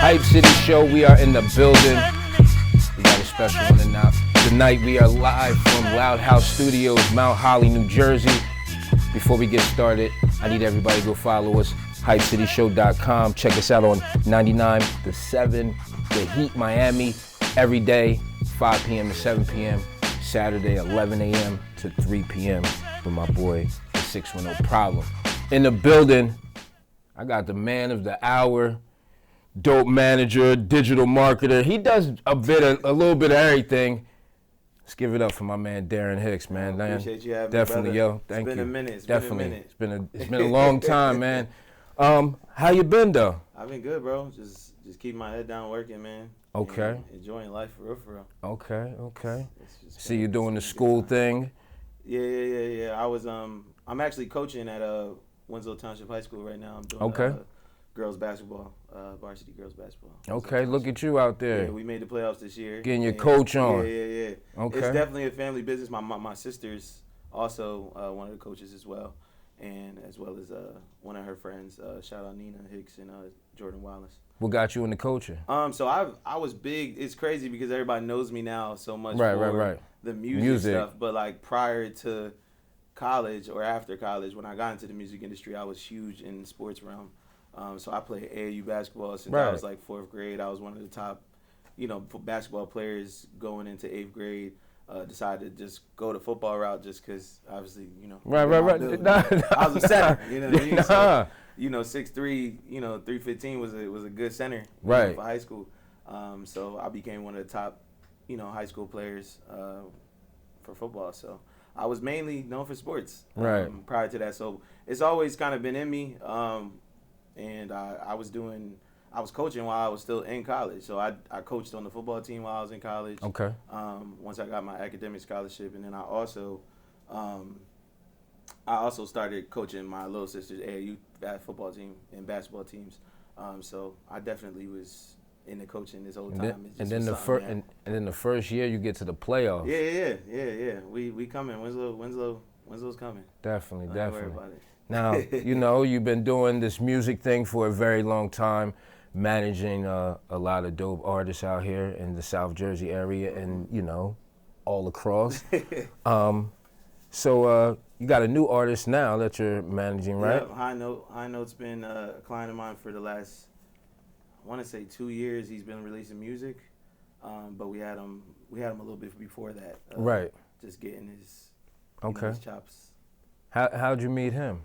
Hype City Show, we are in the building. We got a special one tonight. We are live from Loud House Studios, Mount Holly, New Jersey. Before we get started, I need everybody to go follow us, HypeCityShow.com. Check us out on 99 to 7, The Heat, Miami, every day, 5 p.m. to 7 p.m. Saturday, 11 a.m. to 3 p.m. with my boy, the 610 Problem. In the building, I got the man of the hour, dope manager, digital marketer. He does a little bit of everything. Let's give it up for my man Darren Hicks, man. I appreciate you having Definitely, me, brother. yo. Thank you. It's been a minute. It's been a long time, man. How you been though? I've been good, bro. Just keep my head down working, man. Okay. Enjoying life for real. Okay. See you doing the school thing. Yeah. I was I'm actually coaching at Winslow Township High School right now. I'm doing girls basketball, varsity girls basketball. Okay, look at you out there. Yeah, we made the playoffs this year. Getting your coach on. Yeah. Okay. It's definitely a family business. My sister's also one of the coaches as well, and as well as one of her friends. Shout out Nina Hicks and Jordan Wallace. What got you into coaching? So I was big. It's crazy because everybody knows me now so much for the music stuff. But like prior to college or after college, when I got into the music industry, I was huge in the sports realm. So I played AAU basketball since I was like 4th grade. I was one of the top, basketball players going into 8th grade. Decided to just go the football route just because, obviously, Right. I was a center, you know what I mean? So, 6'3", 315 was a good center for high school. So I became one of the top, high school players for football. So I was mainly known for sports prior to that. So it's always kind of been in me. And I was coaching while I was still in college. So I coached on the football team while I was in college. Okay. Once I got my academic scholarship, and then I also started coaching my little sister's AAU football team and basketball teams. So I definitely was in the coaching this whole time. And then the first year you get to the playoffs. Yeah. We coming. Winslow's coming. Definitely. Don't worry about it. Now, you've been doing this music thing for a very long time, managing a lot of dope artists out here in the South Jersey area and, all across. So you got a new artist now that you're managing, right? Yeah, High Note's been a client of mine for the last, I want to say 2 years. He's been releasing music, but we had him a little bit before that. Just getting his chops. How'd you meet him?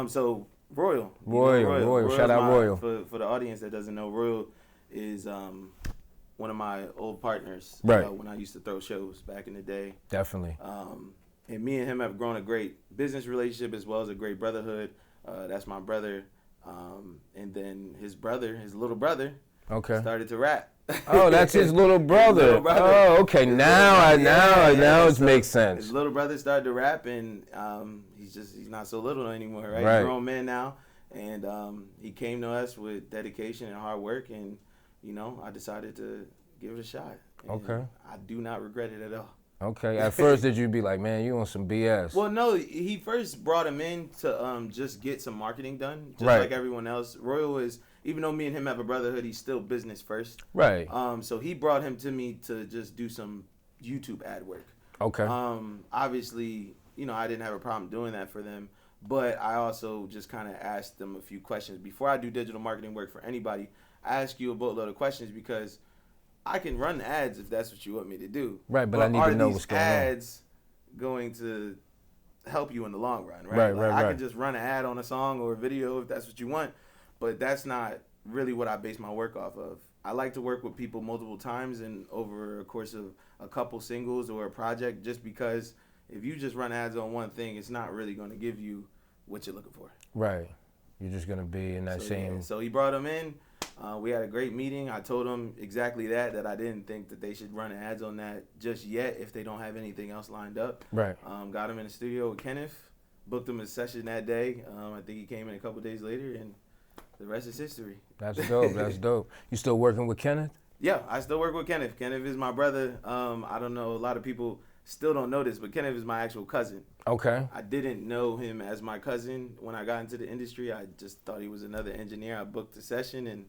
So Royal. Shout out Royal. For the audience that doesn't know, Royal is one of my old partners. Right. When I used to throw shows back in the day. Definitely. And me and him have grown a great business relationship as well as a great brotherhood. That's my brother. And then his little brother, started to rap. Oh, that's his little brother. Oh, okay. Now it makes sense. His little brother started to rap, and he's not so little anymore, right? He's a grown man now, and he came to us with dedication and hard work, and I decided to give it a shot. And I do not regret it at all. Okay. At first, did you be like, man, you on some BS? Well, no. He first brought him in to just get some marketing done, just like everyone else. Royal is, even though me and him have a brotherhood, he's still business first. Right. So he brought him to me to just do some YouTube ad work. Okay. Obviously, I didn't have a problem doing that for them, but I also just kind of asked them a few questions. Before I do digital marketing work for anybody, I ask you a boatload of questions because I can run ads if that's what you want me to do. Right, but I need to know what's going on. Are these ads going to help you in the long run, right? I can just run an ad on a song or a video if that's what you want, but that's not really what I base my work off of. I like to work with people multiple times and over a course of a couple singles or a project, just because if you just run ads on one thing, it's not really going to give you what you're looking for. Right. You're just going to be in that same... Yeah. So he brought him in. We had a great meeting. I told him exactly that I didn't think that they should run ads on that just yet if they don't have anything else lined up. Right. Got him in the studio with Kenneth, booked him a session that day. I think he came in a couple days later, and the rest is history. That's dope. You still working with Kenneth? Yeah, I still work with Kenneth. Kenneth is my brother. I don't know, a lot of people still don't know this, but Kenneth is my actual cousin. Okay. I didn't know him as my cousin when I got into the industry. I just thought he was another engineer. I booked the session, and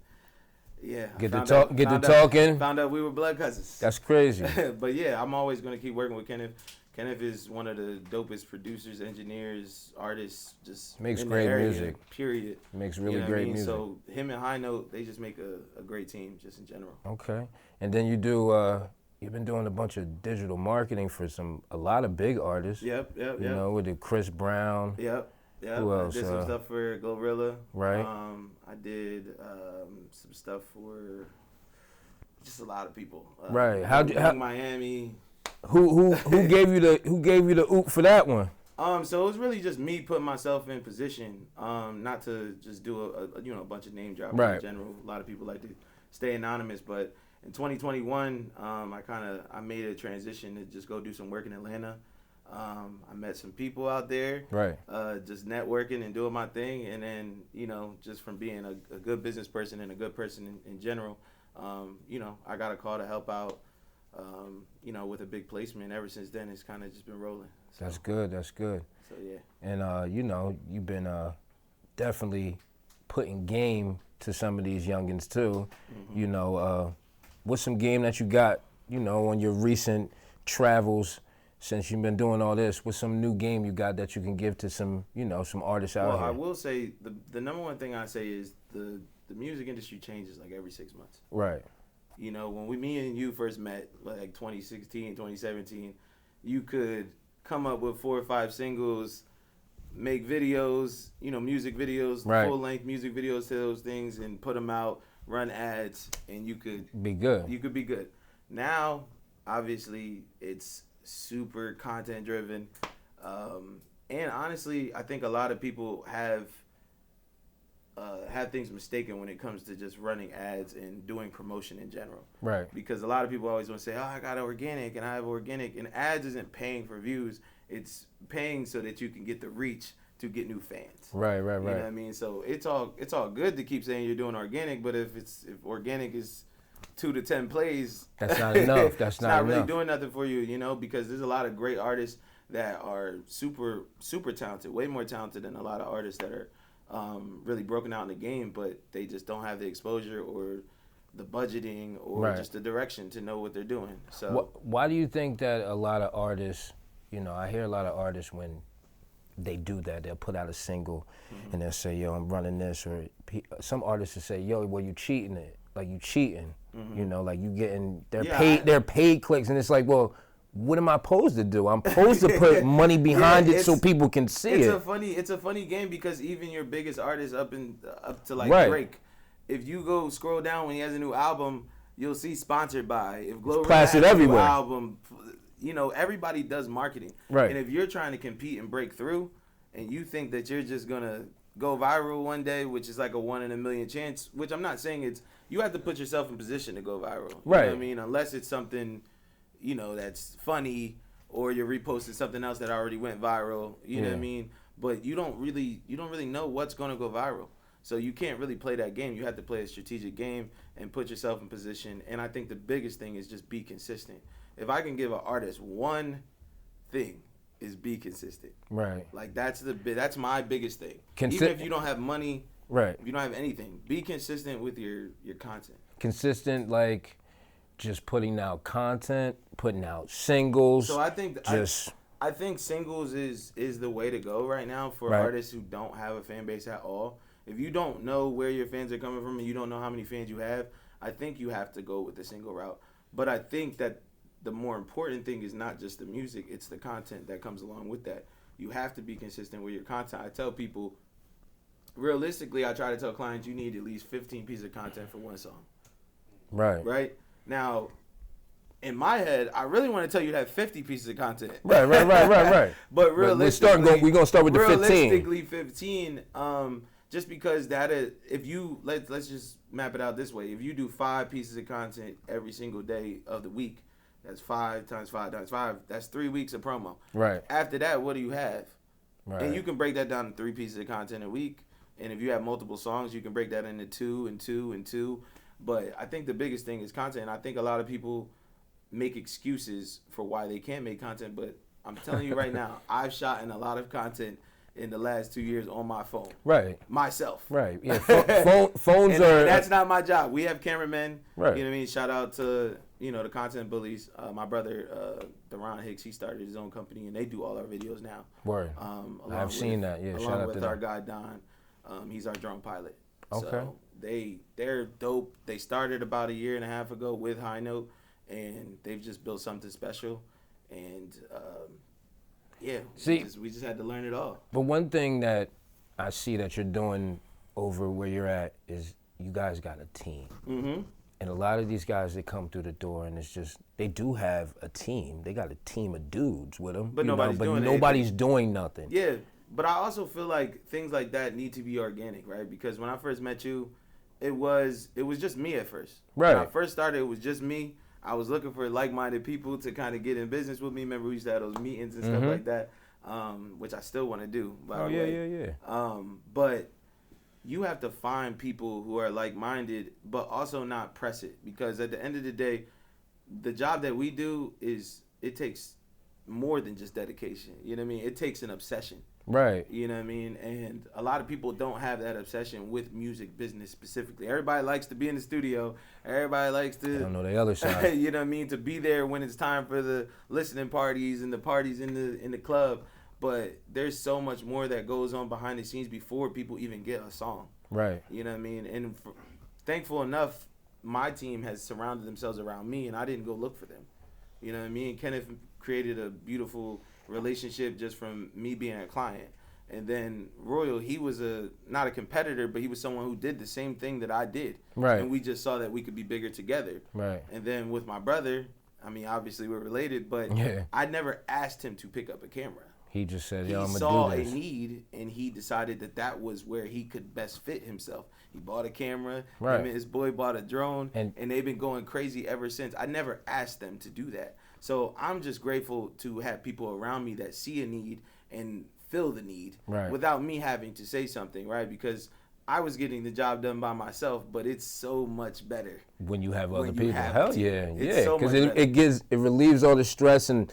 Yeah. Get to talking. Found out we were blood cousins. That's crazy. But yeah, I'm always going to keep working with Kenneth. Kenneth is one of the dopest producers, engineers, artists, just makes in great the area, music. Period. Makes really great music. So him and High Note, they just make a great team, just in general. Okay, and then you do. You've been doing a bunch of digital marketing for a lot of big artists. Yep. You know, with the Chris Brown. Yep. Who else? I did some stuff for Glorilla. Right. I did some stuff for just a lot of people. Right. How Miami. Who gave you the oop for that one? So it was really just me putting myself in position, not to just do a bunch of name dropping in general. A lot of people like to stay anonymous, but in 2021, I made a transition to just go do some work in Atlanta. I met some people out there, just networking and doing my thing, and then just from being a good business person and a good person in general, I got a call to help out. With a big placement. Ever since then, it's kind of just been rolling. So. That's good. So yeah. And you've been definitely putting game to some of these youngins too. Mm-hmm. What's some game that you got? On your recent travels, since you've been doing all this, what's some new game you got that you can give to some some artists out here? Well, I will say the number one thing I say is the music industry changes like every 6 months. Right. When me and you first met, like 2016, 2017, you could come up with 4 or 5 singles, make videos, music videos, full-length music videos to those things, and put them out, run ads, and you could be good. You could be good. Now, obviously, it's super content-driven, and honestly, I think a lot of people have things mistaken when it comes to just running ads and doing promotion in general. Right. Because a lot of people always want to say, I got organic and I have organic. And ads isn't paying for views. It's paying so that you can get the reach to get new fans. Right. You know what I mean? So it's all good to keep saying you're doing organic, but if organic is 2 to 10 plays, that's not enough. That's not really doing nothing for you, because there's a lot of great artists that are super, super talented, way more talented than a lot of artists that are really broken out in the game, but they just don't have the exposure or the budgeting or just the direction to know what they're doing. So why do you think that a lot of artists, I hear a lot of artists when they do that, they'll put out a single and they'll say, yo, I'm running this, or some artists will say, yo, well, you cheating it, like you cheating, like you getting they're paid clicks, and it's like, well, what am I supposed to do? I'm supposed to put money behind it so people can see it. It's a funny game, because even your biggest artists up to like Drake, if you go scroll down when he has a new album, you'll see sponsored by. If Glorilla has a new album, everybody does marketing. Right. And if you're trying to compete and break through, and you think that you're just gonna go viral one day, which is like a 1 in a million chance, which I'm not saying you have to put yourself in position to go viral. You know what I mean? Unless it's something that's funny, or you're reposting something else that already went viral, you know what I mean? But you don't really know what's going to go viral. So you can't really play that game. You have to play a strategic game and put yourself in position. And I think the biggest thing is just be consistent. If I can give an artist one thing, is be consistent. Right. Like that's my biggest thing. Even if you don't have money, if you don't have anything, be consistent with your content. Consistent, like just putting out content, putting out singles. So I think I think singles is the way to go right now for artists who don't have a fan base at all. If you don't know where your fans are coming from and you don't know how many fans you have, I think you have to go with the single route. But I think that the more important thing is not just the music, it's the content that comes along with that. You have to be consistent with your content. I tell people, realistically, I try to tell clients you need at least 15 pieces of content for one song. Right? Now, in my head, I really want to tell you to have 50 pieces of content. Right. But realistically, we're going to start with the 15. Realistically, 15, just because that is, if you, let's just map it out this way. If you do 5 pieces of content every single day of the week, that's 5 times 5 times 5. That's 3 weeks of promo. Right. After that, what do you have? Right. And you can break that down to 3 pieces of content a week. And if you have multiple songs, you can break that into 2 and 2 and 2. But I think the biggest thing is content. And I think a lot of people make excuses for why they can't make content. But I'm telling you right now, I've shot in a lot of content in the last 2 years on my phone. Right. Myself. Right. Yeah. Phones and are. That's not my job. We have cameramen. Right. You know what I mean? Shout out to, the content bullies. My brother, Darren Hicks, he started his own company, and they do all our videos now. Word. I've seen that. Yeah. Shout out with to our them. guy Don. He's our drone pilot. Okay. So they're dope. They started about a year and a half ago with High Note, and they've just built something special. And we just had to learn it all. But one thing that I see that you're doing over where you're at is you guys got a team. Mm-hmm. And a lot of these guys that come through the door, and it's just, they do have a team. They got a team of dudes with them. But nobody's doing nothing. Yeah, but I also feel like things like that need to be organic, right? Because when I first met you, it was just me at first. Right. When I first started, it was just me. I was looking for like-minded people to kind of get in business with me. Remember, we used to have those meetings and stuff like that, which I still want to do, by the way. Yeah. But you have to find people who are like-minded, but also not press it. Because at the end of the day, the job that we do it takes more than just dedication. You know what I mean? It takes an obsession. Right. You know what I mean? And a lot of people don't have that obsession with music business specifically. Everybody likes to be in the studio. Everybody likes to... I don't know the other side. You know what I mean? To be there when it's time for the listening parties and the parties in the club. But there's so much more that goes on behind the scenes before people even get a song. Right. You know what I mean? And thankful enough, my team has surrounded themselves around me, and I didn't go look for them. You know what I mean? Kenneth created a beautiful relationship just from me being a client. And then Royal, he was not a competitor, but he was someone who did the same thing that I did. Right. And we just saw that we could be bigger together. Right. And then with my brother, I mean, obviously we're related, but I never asked him to pick up a camera. He just said, he I'm going to do saw this. a need, and he decided that was where he could best fit himself. He bought a camera. Right. Him and his boy bought a drone, and they've been going crazy ever since. I never asked them to do that. So I'm just grateful to have people around me that see a need and fill the need without me having to say something, right? Because I was getting the job done by myself, but it's so much better when you have other people. Hell yeah, because it relieves all the stress and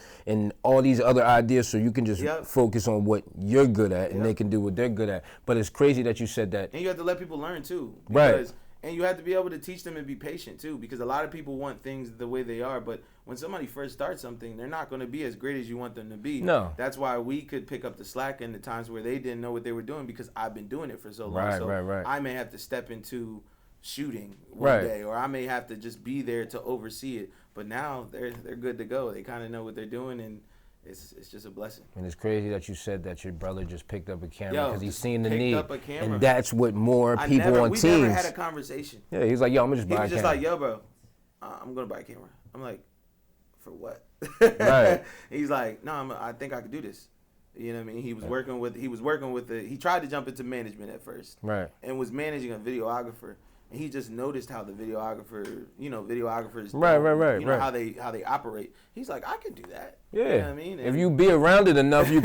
all these other ideas, so you can just focus on what you're good at, and they can do what they're good at. But it's crazy that you said that. And you have to let people learn too, right? And you have to be able to teach them and be patient too, because a lot of people want things the way they are, but when somebody first starts something, they're not going to be as great as you want them to be. No. That's why we could pick up the slack in the times where they didn't know what they were doing, because I've been doing it for so long. Right. I may have to step into shooting one day, or I may have to just be there to oversee it. But now they're good to go. They kind of know what they're doing, and it's just a blessing. And it's crazy that you said that your brother just picked up a camera because he's seen the picked need, up a camera. and that's what more people on teams. We never had a conversation. Yeah, he's like, yo, I'm gonna just buy a camera. He was just like, yo, bro, I'm gonna buy a camera. I'm like, for what? Right. He's like, no, I think I could do this. You know what I mean? He was working with he tried to jump into management at first. Right. And was managing a videographer. And he just noticed how the videographers, right. how they operate. He's like, I can do that. Yeah. You know what I mean? And if you be around it enough, you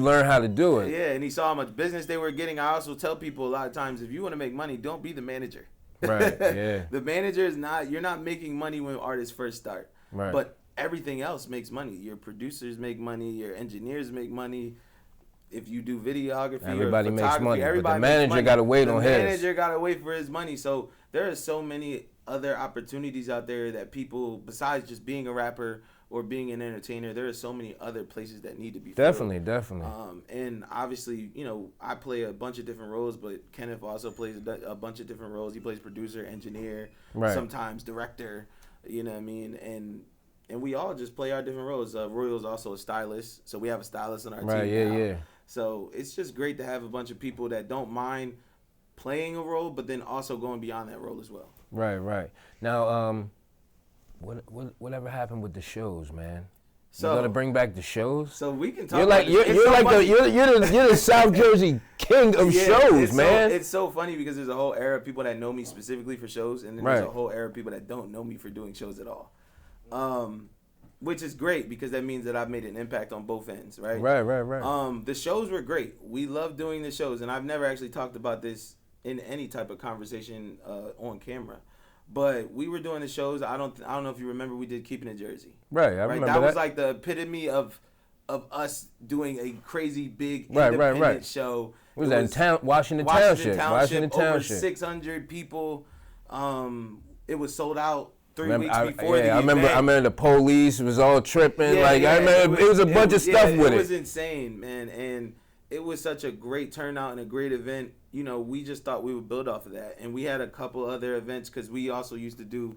learn how to do it. Yeah, and he saw how much business they were getting. I also tell people a lot of times, if you want to make money, don't be the manager. Right. Yeah. The manager is not. You're not making money when artists first start. Right. But everything else makes money. Your producers make money. Your engineers make money. If you do videography, everybody makes money. Everybody but the manager got to wait on his. The manager got to wait for his money. So there are so many other opportunities out there that people, besides just being a rapper or being an entertainer, there are so many other places that need to be filled. Definitely. And obviously, I play a bunch of different roles, but Kenneth also plays a bunch of different roles. He plays producer, engineer, sometimes director. You know what I mean? And we all just play our different roles. Royal's also a stylist, so we have a stylist on our team now. Yeah. So it's just great to have a bunch of people that don't mind playing a role, but then also going beyond that role as well. Right. Now, whatever happened with the shows, man? So you gotta bring back the shows. So we can talk. You're the South Jersey king of shows, man. It's so funny because there's a whole era of people that know me specifically for shows, and then there's a whole era of people that don't know me for doing shows at all. Which is great because that means that I've made an impact on both ends, right? Right. The shows were great. We love doing the shows, and I've never actually talked about this in any type of conversation on camera. But we were doing the shows. I don't know if you remember, we did Keeping It Jersey. Right, I remember that was like the epitome of of us doing a crazy big independent show. What was that in Washington Township? Over 600 people. It was sold out 3 weeks before the event. I remember the police was all tripping. I remember it was a bunch of stuff with it. It was insane, man, and it was such a great turnout and a great event. You know, we just thought we would build off of that, and we had a couple other events because we also used to do.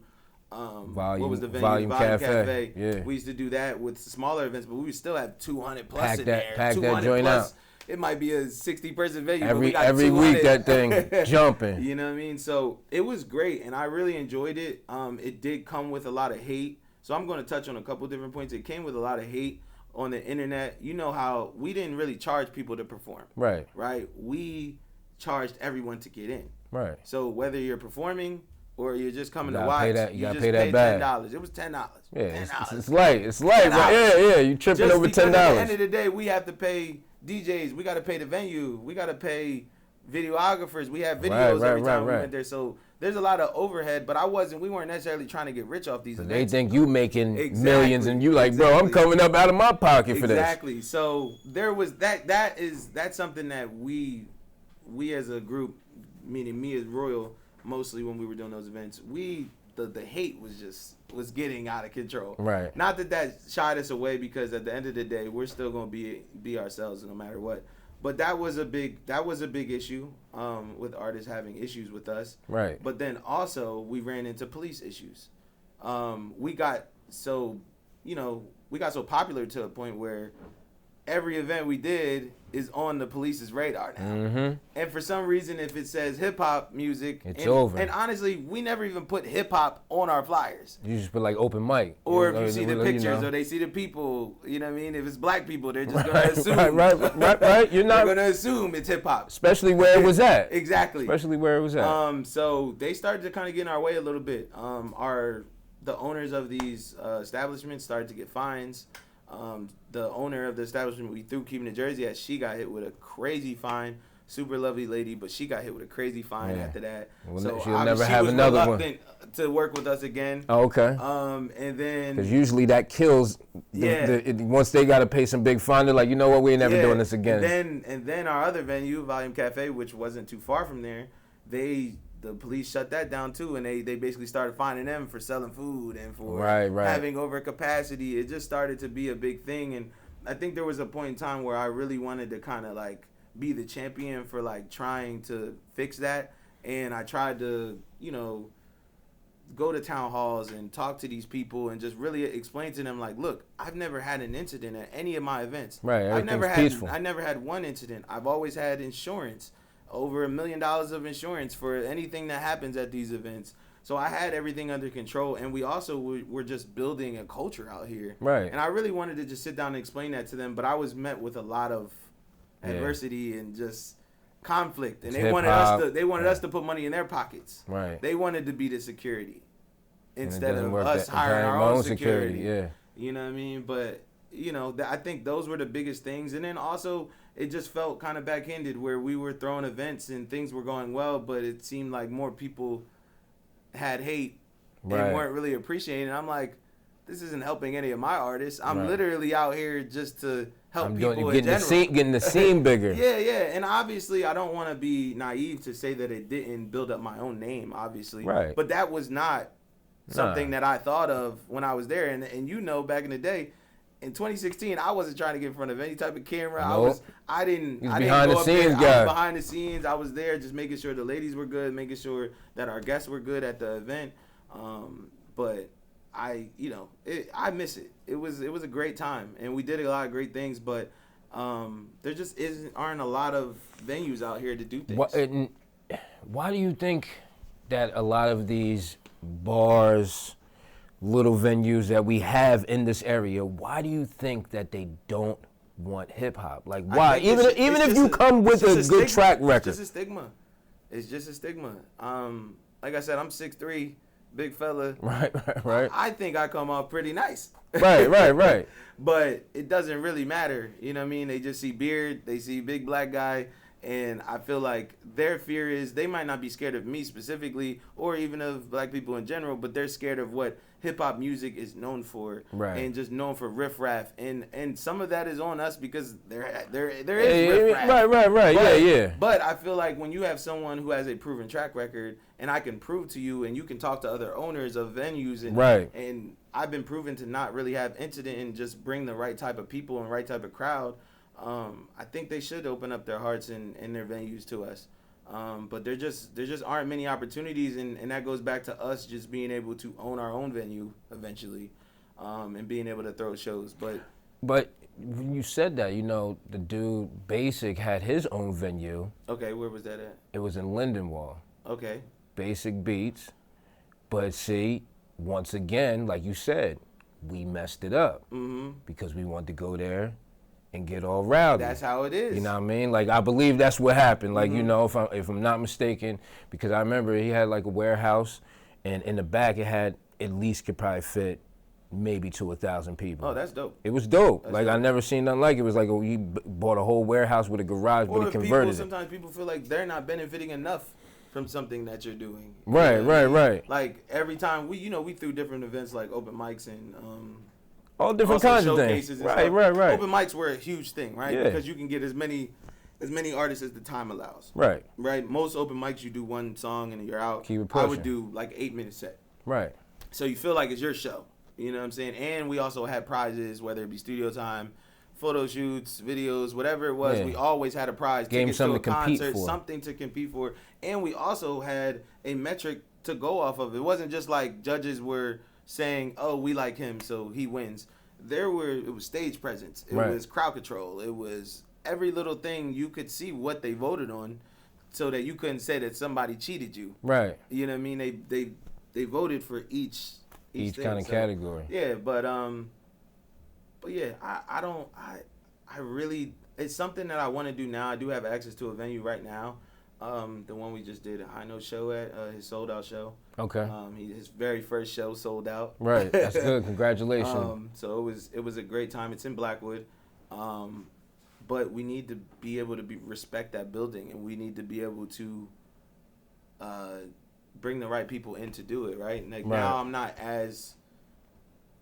What was the venue? Volume Cafe. Yeah. We used to do that with smaller events, but we would still have 200 plus in there. Pack that joint out. It might be a 60-person venue. Every week that thing jumping. You know what I mean? So it was great, and I really enjoyed it. It did come with a lot of hate. So I'm going to touch on a couple different points. It came with a lot of hate on the internet. You know how we didn't really charge people to perform. Right. We charged everyone to get in. Right. So whether you're performing or you're just coming to watch, you gotta pay that back. $10. It was $10. Yeah, it's light. It's light. Yeah. You tripping just over $10. At the end of the day, we have to pay DJs. We got to pay the venue. We got to pay videographers. We have videos every time we went there. So there's a lot of overhead. But we weren't necessarily trying to get rich off these events. They think you making millions, and you like, bro, I'm coming up out of my pocket for this. Exactly. So there was that's something that we as a group, meaning me as Royal. Mostly when we were doing those events, the hate was getting out of control. Right. Not that shied us away, because at the end of the day, we're still gonna be ourselves no matter what. But that was a big issue with artists having issues with us. Right. But then also we ran into police issues. We got so popular to a point where every event we did is on the police's radar now. Mm-hmm. And for some reason, if it says hip-hop music, it's over. And honestly, we never even put hip-hop on our flyers. You just put like open mic. Or if you see the pictures or they see the people, you know what I mean? If it's black people, they're just going to assume. Right. You're not going to assume it's hip-hop. Especially where it was at. Exactly. Especially where it was at. So they started to kind of get in our way a little bit. The owners of these establishments started to get fines. The owner of the establishment we threw Keeping the Jersey at, she got hit with a crazy fine. Super lovely lady, but she got hit with a crazy fine after that. Well, so she'll never have another one to work with us again. Oh, okay. And then because usually that kills. Once they got to pay some big fine, they're like, you know what, we ain't never doing this again. And then our other venue, Volume Cafe, which wasn't too far from there, the police shut that down too, and they basically started fining them for selling food and for having overcapacity. It just started to be a big thing, and I think there was a point in time where I really wanted to kind of like be the champion for like trying to fix that, and I tried to go to town halls and talk to these people and just really explain to them like, look, I've never had an incident at any of my events. Right, peaceful. I never had one incident. I've always had insurance. Over $1 million of insurance for anything that happens at these events. So I had everything under control, and we also were just building a culture out here. Right. And I really wanted to just sit down and explain that to them, but I was met with a lot of adversity and just conflict. And they wanted us to put money in their pockets. Right. They wanted to be the security instead of us hiring our own security. Yeah. You know what I mean? But I think those were the biggest things. And then also, it just felt kind of backhanded where we were throwing events and things were going well, but it seemed like more people had hate and weren't really appreciating it. I'm like, this isn't helping any of my artists. I'm literally out here just to help people in general. Getting the scene bigger. Yeah. And obviously, I don't want to be naive to say that it didn't build up my own name, obviously. Right. But that was not something that I thought of when I was there. And back in the day, in 2016, I wasn't trying to get in front of any type of camera. Nope. I didn't behind go the up scenes there. guy. I was behind the scenes. I was there just making sure the ladies were good, making sure that our guests were good at the event. But I miss it. It was a great time, and we did a lot of great things. But there just aren't a lot of venues out here to do things. Why do you think that a lot of these bars, little venues that we have in this area, why do you think that they don't want hip hop? Like, why? Even if you come with a good track record. It's just a stigma. Like I said, I'm 6'3", big fella. Right. I think I come off pretty nice. Right. But it doesn't really matter. You know what I mean? They just see beard, they see big black guy, And I feel like their fear is they might not be scared of me specifically or even of black people in general, but they're scared of what hip-hop music is known for, and just known for riff-raff. And some of that is on us because there is riff-raff. Right. But, But I feel like when you have someone who has a proven track record, and I can prove to you, and you can talk to other owners of venues, and I've been proven to not really have incident and just bring the right type of people and right type of crowd. I think they should open up their hearts and their venues to us. But there just aren't many opportunities, and that goes back to us just being able to own our own venue eventually, and being able to throw shows. But when you said that, the dude Basic had his own venue. Okay, where was that at? It was in Lindenwold. Okay. Basic Beats. But see, once again, like you said, we messed it up because we wanted to go there and get all rowdy. That's how it is. You know what I mean? Like, I believe that's what happened. Like, if I'm not mistaken, because I remember he had like a warehouse, and in the back it had at least could probably fit maybe to 1,000 people. Oh, that's dope. It was dope. That's like dope. I never seen nothing like it. It was like he bought a whole warehouse with a garage, but he converted it. Sometimes people feel like they're not benefiting enough from something that you're doing. Right. Like every time we threw different events like open mics and all different kinds of things. Right. Open mics were a huge thing, right? Yeah. Because you can get as many artists as the time allows. Right. Most open mics you do one song and you're out. Keep it pushing. I would do like 8-minute set. Right. So you feel like it's your show. You know what I'm saying? And we also had prizes, whether it be studio time, photo shoots, videos, whatever it was. Yeah. We always had a prize. Gave tickets something to a concert, compete for. something to compete for. And we also had a metric to go off of. It wasn't just like judges were saying, "Oh, we like him, so he wins." It was stage presence. It was crowd control. It was every little thing. You could see what they voted on, so that you couldn't say that somebody cheated you. Right. You know what I mean? They voted for each thing, kind of category. Yeah, but yeah, I really, it's something that I want to do now. I do have access to a venue right now. The one we just did a high note show at, his sold out show. Okay. His very first show sold out. Right. That's good. Congratulations. So it was a great time. It's in Blackwood. But we need to be able to respect that building, and we need to be able to bring the right people in to do it, right? Like now I'm not as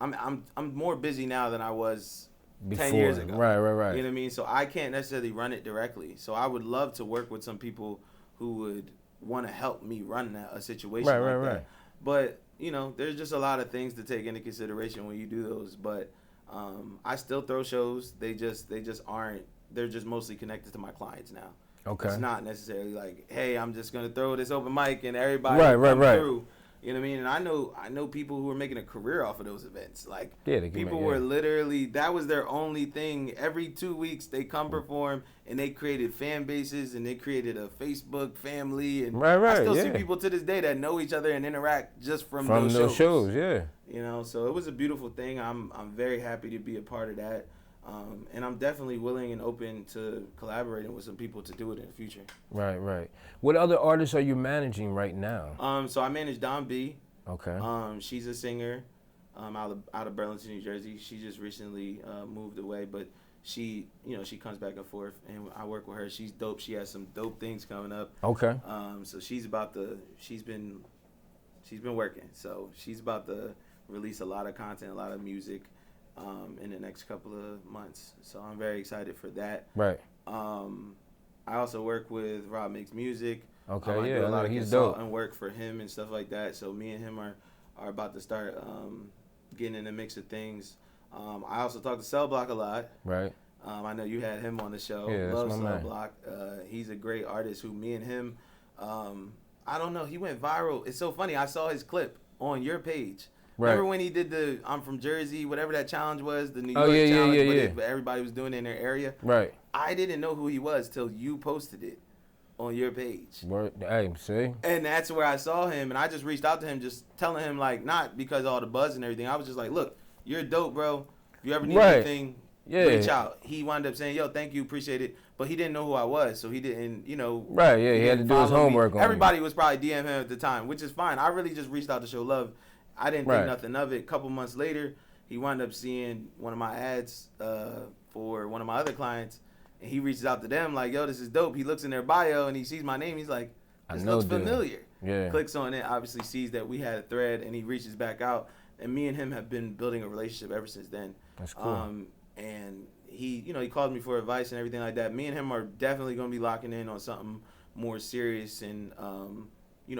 I'm more busy now than I was before, 10 years ago. Right. You know what I mean? So I can't necessarily run it directly. So I would love to work with some people who would want to help me run a situation like that. But, there's just a lot of things to take into consideration when you do those. But I still throw shows. They just aren't. They're just mostly connected to my clients now. Okay. It's not necessarily like, hey, I'm just gonna throw this open mic and everybody come through. You know what I mean? And I know people who are making a career off of those events. Like people were literally, that was their only thing. Every 2 weeks they come perform, and they created fan bases, and they created a Facebook family, and I still see people to this day that know each other and interact just from those shows. Yeah. So it was a beautiful thing. I'm very happy to be a part of that. And I'm definitely willing and open to collaborating with some people to do it in the future. Right. What other artists are you managing right now? So I manage Don B. Okay. She's a singer out of Burlington, New Jersey. She just recently moved away, but she comes back and forth, and I work with her. She's dope. She has some dope things coming up. Okay. So she's been working. So she's about to release a lot of content, a lot of music. In the next couple of months. So I'm very excited for that. Right. I also work with Rob Makes Music. Okay, I do a lot of he's consultant dope. work for him and stuff like that. So me and him are about to start getting in the mix of things. I also talk to Cell Block a lot. Right. I know you had him on the show. Yeah, Love that's my Cell man. Block. He's a great artist who me and him, I don't know, he went viral. It's so funny. I saw his clip on your page. Right. Remember when he did the I'm from Jersey, whatever that challenge was, the New York challenge, but everybody was doing it in their area? Right. I didn't know who he was till you posted it on your page. Hey, see? And that's where I saw him, and I just reached out to him just telling him, like, not because of all the buzz and everything. I was just like, look, you're dope, bro. If you ever need anything, reach out. He wound up saying, yo, thank you, appreciate it. But he didn't know who I was, so he didn't, Right, yeah, he had to do his homework on Everybody was probably DM him at the time, which is fine. I really just reached out to show love. I didn't think nothing of it. A couple months later, he wound up seeing one of my ads for one of my other clients, And he reaches out to them like, yo, this is dope. He looks in their bio and he sees my name. He's like, this looks familiar. Yeah. Clicks on it, obviously sees that we had a thread, and he reaches back out. And me and him have been building a relationship ever since then. That's cool. And he, he called me for advice and everything like that. Me and him are definitely going to be locking in on something more serious and,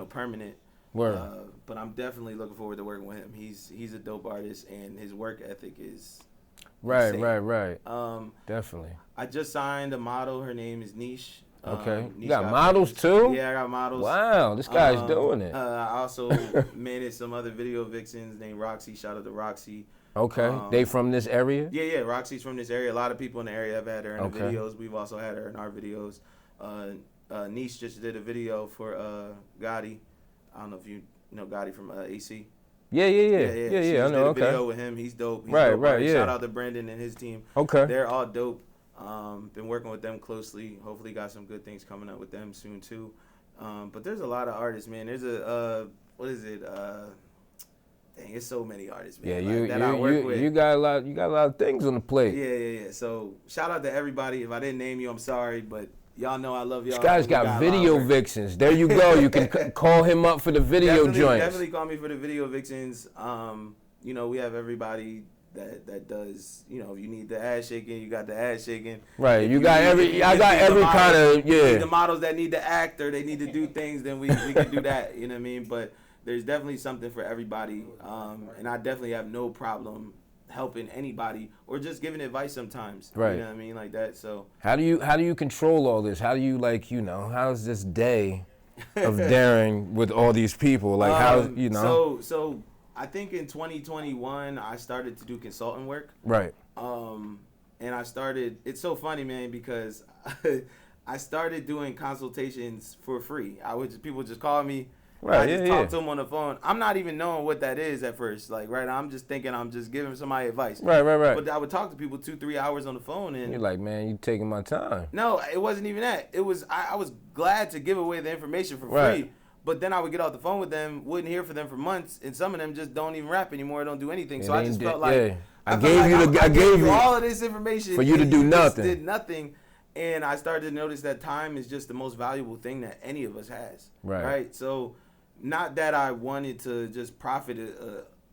permanent. But I'm definitely looking forward to working with him. He's a dope artist, and his work ethic is insane. Right. Definitely. I just signed a model. Her name is Niche. Okay. You got models too? Yeah, I got models. Wow, this guy's doing it. I also managed some other video vixens named Roxy. Shout out to Roxy. Okay. They from this area? Yeah. Roxy's from this area. A lot of people in the area have had her in the videos. We've also had her in our videos. Niche just did a video for Gotti. I don't know if you know Gotti from AC. Yeah. She I just know. did a video with him. He's dope. Right. Yeah. Shout out to Brandon and his team. Okay. They're all dope. Been working with them closely. Hopefully got some good things coming up with them soon too. But there's a lot of artists, man. There's it's so many artists, man. Yeah, you got a lot. You got a lot of things on the plate. Yeah. So shout out to everybody. If I didn't name you, I'm sorry, but y'all know I love y'all. This guy's got video vixens. There you go. You can call him up for the video joints. Definitely call me for the video vixens. We have everybody that does, if you need the ass shaking, you got the ass shaking. Right. I got every kind of, The models that need to act or they need to do things, then we can do that. You know what I mean? But there's definitely something for everybody. And I definitely have no problem helping anybody or just giving advice sometimes. Right. You know what I mean? Like that. So how do you control all this? How do you how's this day of Darren with all these people? Like So I think in 2021 I started to do consultant work. Right. And it's so funny, man, because I started doing consultations for free. People just call me. Right, I just talk to them on the phone. I'm not even knowing what that is at first. I'm just thinking I'm just giving somebody advice. Right. But I would talk to people 2-3 hours on the phone, and you're like, man, you taking my time. No, it wasn't even that. It was I was glad to give away the information for free. But then I would get off the phone with them, wouldn't hear from them for months, and some of them just don't even rap anymore, don't do anything. So I just felt like I gave you all of this information for you to do nothing. Did nothing, and I started to notice that time is just the most valuable thing that any of us has. Right. So, not that I wanted to just profit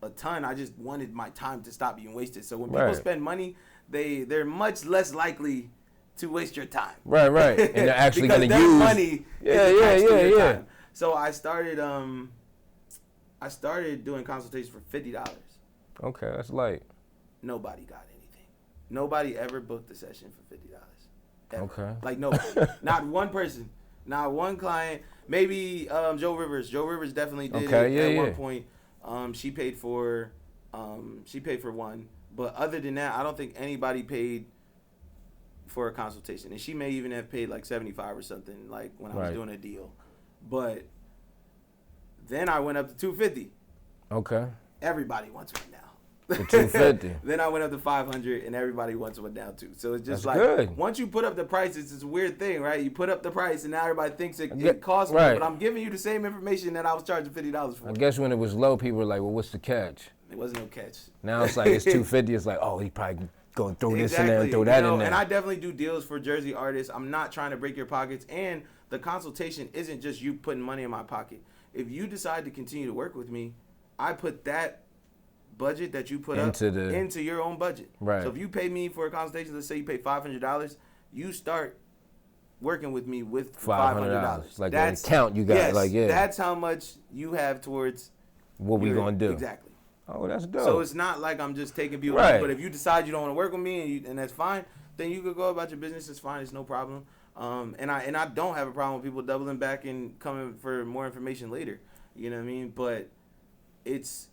a ton. I just wanted my time to stop being wasted. So when people spend money, they're much less likely to waste your time. Right. And they're actually going to use money. Yeah. So I started doing consultations for $50. Okay, that's light. Nobody got anything. Nobody ever booked a session for $50. Ever. Okay. Like nobody. Not one person. Not one client. Maybe Joe Rivers. Joe Rivers definitely did it at one point. She paid for one. But other than that, I don't think anybody paid for a consultation. And she may even have paid like $75 or something, like when I was doing a deal. But then I went up to $250. Okay. Everybody wants one now. The $250. Then I went up to $500, and everybody wants one now too. So it's just That's good. Once you put up the price, it's this weird thing, right? You put up the price, and now everybody thinks it costs more. But I'm giving you the same information that I was charging $50 for. I guess when it was low, people were like, "Well, what's the catch?" It wasn't no catch. Now it's like it's $250. It's like, oh, he probably gonna throw this in there and throw that in there. And I definitely do deals for Jersey artists. I'm not trying to break your pockets, and the consultation isn't just you putting money in my pocket. If you decide to continue to work with me, I put that budget that you put into your own budget. Right. So if you pay me for a consultation, let's say you pay $500, you start working with me with $500. Like an account you got. Yes, that's how much you have towards what we gonna do. Exactly. Oh, that's dope. So it's not like I'm just taking people money, but if you decide you don't want to work with me and that's fine, then you could go about your business. It's fine. It's no problem. And I don't have a problem with people doubling back and coming for more information later. You know what I mean? But it's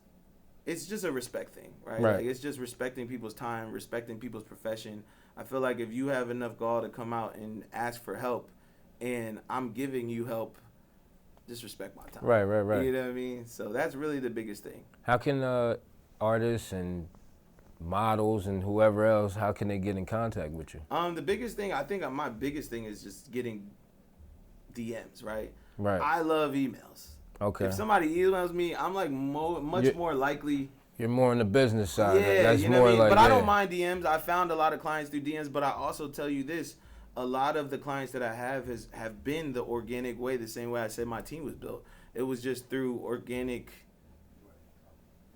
just a respect thing, right? Like it's just respecting people's time, respecting people's profession. I feel like if you have enough gall to come out and ask for help, and I'm giving you help, just respect my time. Right. You know what I mean? So that's really the biggest thing. How can artists and models and whoever else, how can they get in contact with you? The biggest thing, I think my biggest thing is just getting DMs, right? Right. I love emails. Okay. If somebody emails me, I'm like much more likely. You're more on the business side. Yeah, that's you know more what I mean? like. But I don't mind DMs. I found a lot of clients through DMs. But I also tell you this: a lot of the clients that I have been the organic way, the same way I said my team was built. It was just through organic,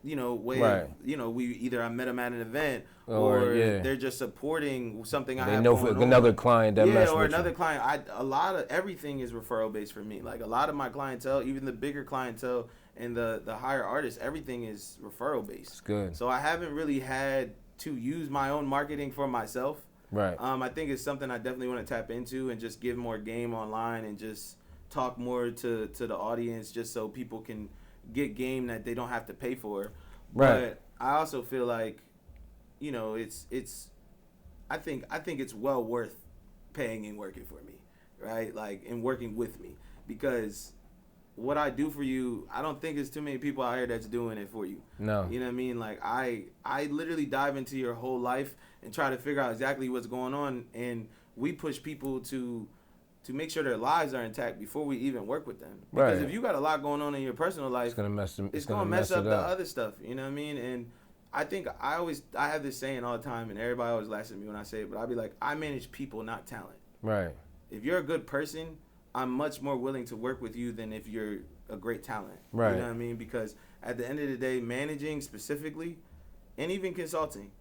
way. Right. I met them at an event, or they're just supporting something I have know going for another client that messed or with another you. client. A lot of everything is referral based for me. Like a lot of my clientele, even the bigger clientele and the higher artists, everything is referral based. It's good. So I haven't really had to use my own marketing for myself. Right. I think it's something I definitely want to tap into and just give more game online and just talk more to the audience, just so people can get game that they don't have to pay for. Right. But I also feel like, it's I think it's well worth paying and working for me, right? Like, and working with me, because what I do for you, I don't think there's too many people out here that's doing it for you. No. You know what I mean? Like, I literally dive into your whole life and try to figure out exactly what's going on, and we push people to make sure their lives are intact before we even work with them. Because if you got a lot going on in your personal life, it's gonna mess them. It's gonna mess up the other stuff. You know what I mean? And I think I have this saying all the time, and everybody always laughs at me when I say it, but I'll be like, I manage people, not talent. Right. If you're a good person, I'm much more willing to work with you than if you're a great talent. Right. You know what I mean? Because at the end of the day, managing specifically, and even consulting,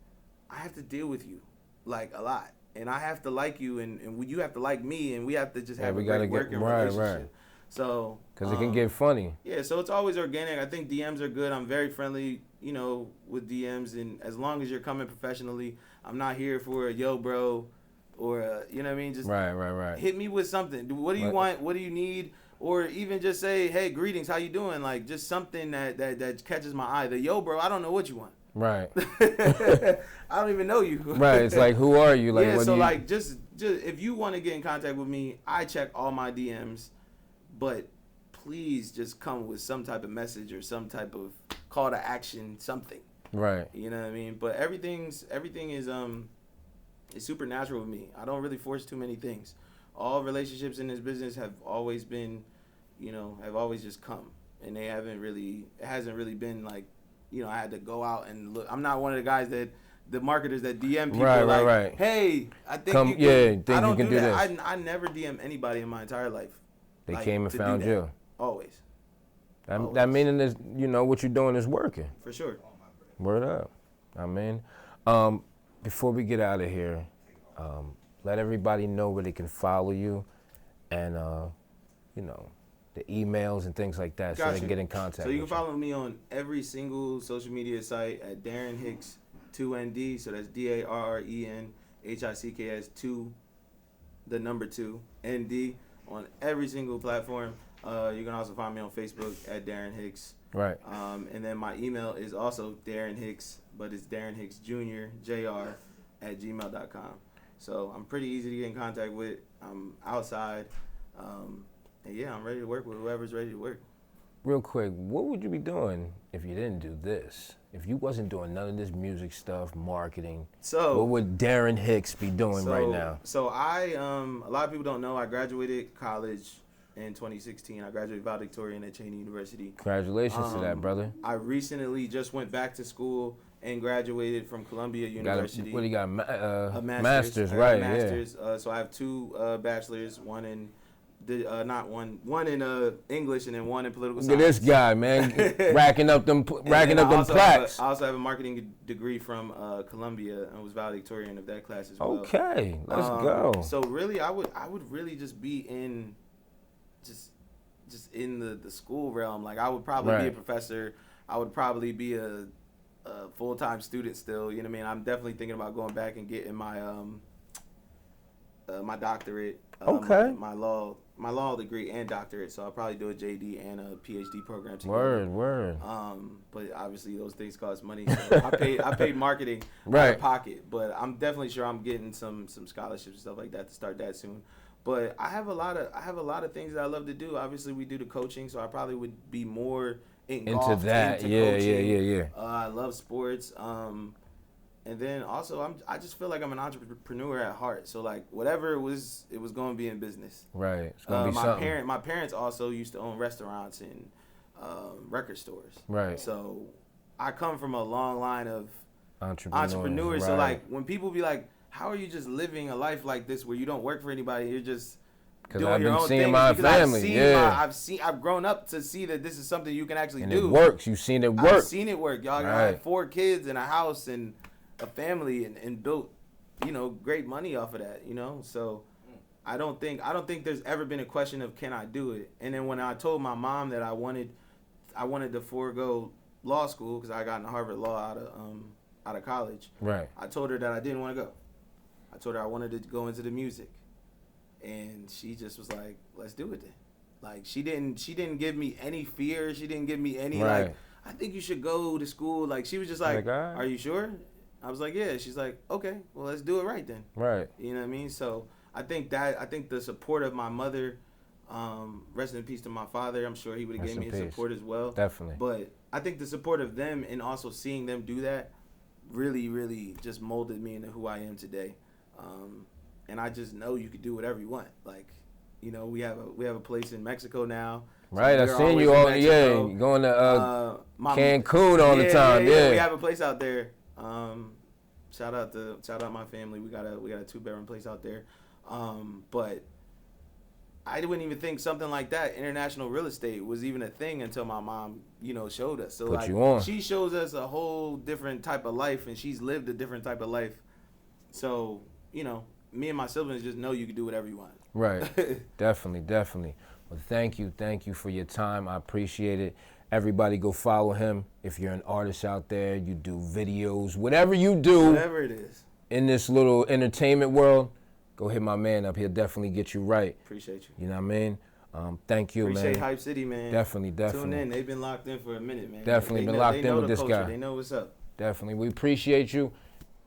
I have to deal with you, like, a lot. And I have to like you, and you have to like me, and we have to just have a great working relationship. Right. So, because it can get funny. Yeah, so it's always organic. I think DMs are good. I'm very friendly, with DMs, and as long as you're coming professionally, I'm not here for a yo, bro, or you know what I mean? Just right. Hit me with something. What do you want? What do you need? Or even just say, hey, greetings, how you doing? Like, just something that catches my eye. The yo, bro, I don't know what you want. Right. I don't even know you. Right. It's like, who are you? Like, yeah. What So do you... like, just if you want to get in contact with me, I check all my DMs, but please just come with some type of message or some type of call to action, something. Right. You know what I mean? But everything is supernatural with me. I don't really force too many things. All relationships in this business have always been, have always just come, and it hasn't really been like, I had to go out and look. I'm not one of the guys the marketers that DM people right. Hey, I think come, you can, think I don't you can do that. This. I never DM anybody in my entire life. They came and found you. Always. That meaning is, what you're doing is working. For sure. Word up. I mean, before we get out of here, let everybody know where they can follow you, and the emails and things like that, so they can get in contact. So you can follow me on every single social media site at Darren Hicks 2ND. So that's DARREN HICKS 2, the number 2 ND, on every single platform. You can also find me on Facebook at Darren Hicks. Right. And then my email is also Darren Hicks, but it's Darren Hicks Jr. JR at gmail.com. So I'm pretty easy to get in contact with. I'm outside. And yeah, I'm ready to work with whoever's ready to work. Real quick, what would you be doing if you didn't do this? If you wasn't doing none of this music stuff, marketing, what would Darren Hicks be doing right now? So I, a lot of people don't know, I graduated college in 2016. I graduated valedictorian at Cheney University. Congratulations to that, brother. I recently just went back to school and graduated from Columbia University. What do you got? A master's, right? Master's. Yeah. So I have 2 bachelors, one in one in English and then one in political science. Look at this guy, man, racking up them plaques. I also have a marketing degree from Columbia and was valedictorian of that class as well. Okay, let's go. So really, I would really just be in, just in the school realm. Like, I would probably be a professor. I would probably be a full-time student still. You know what I mean? I'm definitely thinking about going back and getting my my doctorate. My law degree and doctorate, so I'll probably do a JD and a PhD program together. Word. But obviously those things cost money. So I paid marketing out of pocket, but I'm definitely sure I'm getting some scholarships and stuff like that to start that soon. But I have a lot of things that I love to do. Obviously, we do the coaching, so I probably would be more into that. Yeah. I love sports. And then also, I just feel like I'm an entrepreneur at heart. So like, whatever it was going to be in business. Right. It's gonna be something. My parents also used to own restaurants and record stores. Right. So I come from a long line of entrepreneurs. Right. So like, when people be like, how are you just living a life like this where you don't work for anybody? You're just because I've been seeing my family. I've grown up to see that this is something you can actually and do. It works. You've seen it work. I've seen it work. Y'all got 4 kids and a house and a family and built, great money off of that. So I don't think there's ever been a question of can I do it. And then when I told my mom that I wanted to forego law school because I got into Harvard Law out of college. Right. I told her that I didn't want to go. I told her I wanted to go into the music. And she just was like, let's do it then. Like, she didn't give me any fear. She didn't give me any, I think you should go to school. Like, she was just like, are you sure? I was like, yeah. She's like, okay, well, let's do it right then. Right. You know what I mean? So I think the support of my mother, rest in peace to my father. I'm sure he would have gave me his support as well. Definitely. But I think the support of them and also seeing them do that really, really just molded me into who I am today. And I just know you could do whatever you want. Like, we have a place in Mexico now. Right, I've seen you all. Yeah, going to Cancun all the time. Yeah, we have a place out there. Shout out my family. We got a 2-bedroom place out there. But I wouldn't even think something like that, international real estate, was even a thing until my mom, showed us. So Put you on. She shows us a whole different type of life, and she's lived a different type of life. So, me and my siblings just know you can do whatever you want. Right. Definitely. Well, thank you for your time. I appreciate it. Everybody go follow him. If you're an artist out there, you do videos, whatever you do. Whatever it is. In this little entertainment world, go hit my man up. He'll definitely get you right. Appreciate you. You know what I mean? Thank you, Appreciate man. Hype City, man. Definitely. Tune in. They've been locked in for a minute, man. Definitely been locked in with this guy. They know what's up. Definitely. We appreciate you.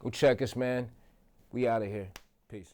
Go check us, man. We out of here. Peace.